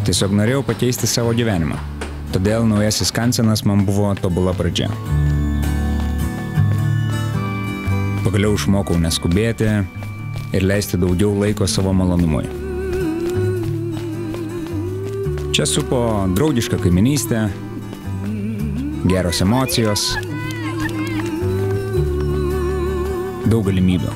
Tiesiog norėjau pakeisti savo gyvenimą. Todėl naujasis Skansenas man buvo tobula pradžia. Pagaliau išmokau neskubėti ir leisti daugiau laiko savo malonumui. Čia supo draugiška kaiminystė, geros emocijos, daug galimybių.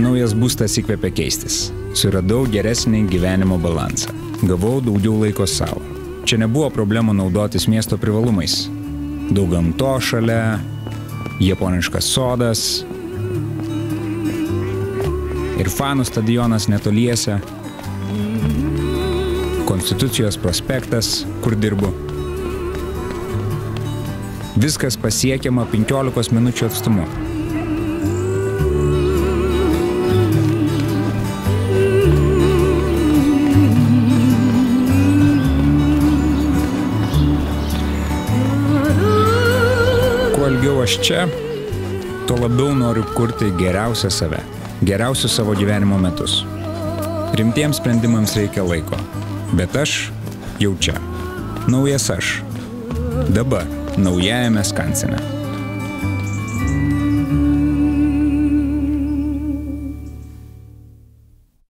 Naujas būstas įkvėpė keistis. Suradau geresnį gyvenimo balansą. Gavau daugiau laiko savo. Čia nebuvo problemų naudotis miesto privalumais. Daug gamtos šalia, japoniškas sodas ir fanų stadionas netoliese, Konstitucijos prospektas, kur dirbu. Viskas pasiekiama 15 minučių atstumu. Kuo ilgiau aš čia, tuo labiau noriu kurti geriausią save, geriausius savo gyvenimo metus. Rimtiems sprendimams reikia laiko, bet aš jau čia. Naujas aš. Dabar naujajame Skansene.